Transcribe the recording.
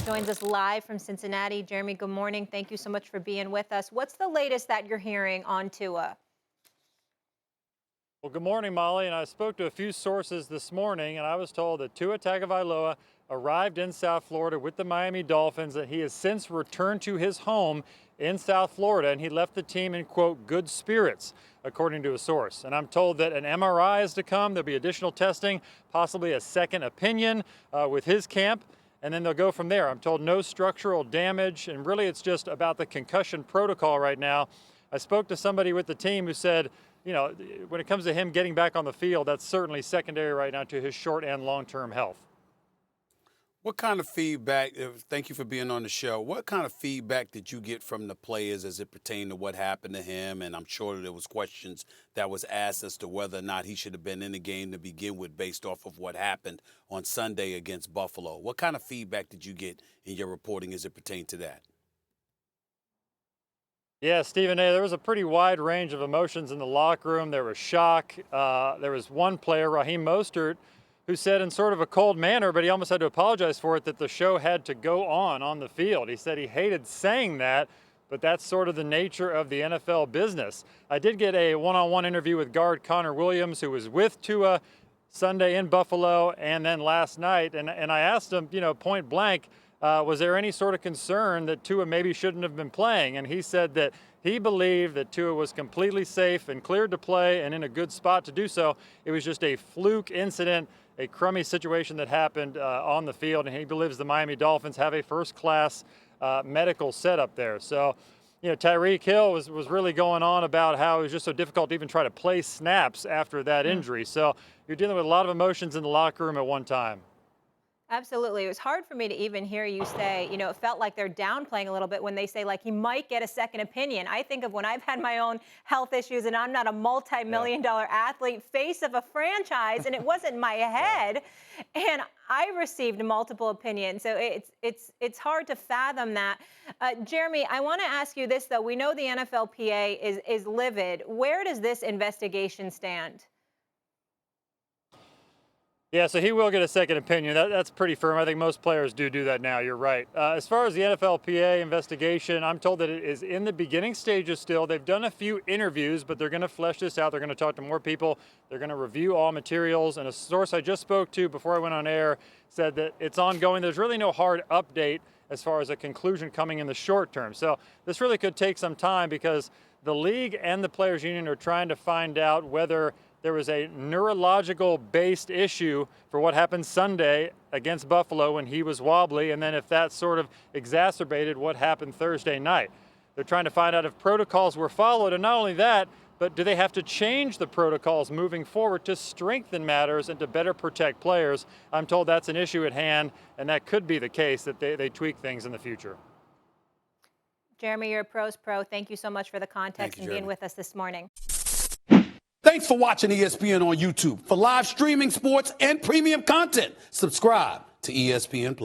joins us live from Cincinnati. Jeremy, good morning. Thank you so much for being with us. What's the latest that you're hearing on Tua? Well, good morning, Molly. And I spoke to a few sources this morning, and I was told that Tua Tagovailoa arrived in South Florida with the Miami Dolphins, that he has since returned to his home in South Florida, and he left the team in, quote, good spirits, according to a source. And I'm told that an MRI is to come. There'll be additional testing, possibly a second opinion with his camp, and then they'll go from there. I'm told no structural damage, and really it's just about the concussion protocol right now. I spoke to somebody with the team who said, you know, when it comes to him getting back on the field, that's certainly secondary right now to his short and long-term health. What kind of feedback, thank you for being on the show, what kind of feedback did you get from the players as it pertained to what happened to him? And I'm sure there was questions that was asked as to whether or not he should have been in the game to begin with based off of what happened on Sunday against Buffalo. What kind of feedback did you get in your reporting as it pertained to that? Yeah, Stephen A., there was a pretty wide range of emotions in the locker room. There was shock. There was one player, Raheem Mostert, who said in sort of a cold manner, but he almost had to apologize for it, that the show had to go on the field. He said he hated saying that, but that's sort of the nature of the NFL business. I did get a one-on-one interview with guard Connor Williams, who was with Tua Sunday in Buffalo and then last night, and I asked him, you know, point blank, was there any sort of concern that Tua maybe shouldn't have been playing? And he said that he believed that Tua was completely safe and cleared to play and in a good spot to do so. It was just a fluke incident, a crummy situation that happened on the field, and he believes the Miami Dolphins have a first-class medical setup there. So, you know, Tyreek Hill was really going on about how it was just so difficult to even try to play snaps after that injury. So you're dealing with a lot of emotions in the locker room at one time. Absolutely. It was hard for me to even hear you say, you know, it felt like they're downplaying a little bit when they say, like, he might get a second opinion. I think of when I've had my own health issues and I'm not a multi-million-dollar athlete, face of a franchise, and it wasn't my head. And I received multiple opinions. So it's hard to fathom that. Jeremy, I want to ask you this, though. We know the NFLPA is livid. Where does this investigation stand? Yeah, so he will get a second opinion. That's pretty firm. I think most players do that now. You're right. As far as the NFLPA investigation, I'm told that it is in the beginning stages still. They've done a few interviews, but they're going to flesh this out. They're going to talk to more people. They're going to review all materials. And a source I just spoke to before I went on air said that it's ongoing. There's really no hard update as far as a conclusion coming in the short term. So this really could take some time because the league and the players union are trying to find out whether there was a neurological-based issue for what happened Sunday against Buffalo when he was wobbly, and then if that sort of exacerbated what happened Thursday night. They're trying to find out if protocols were followed, and not only that, but do they have to change the protocols moving forward to strengthen matters and to better protect players? I'm told that's an issue at hand, and that could be the case, that they tweak things in the future. Jeremy, you're a pro's pro. Thank you so much for the context and being with us this morning. Thanks for watching ESPN on YouTube. For live streaming, sports, and premium content, subscribe to ESPN+.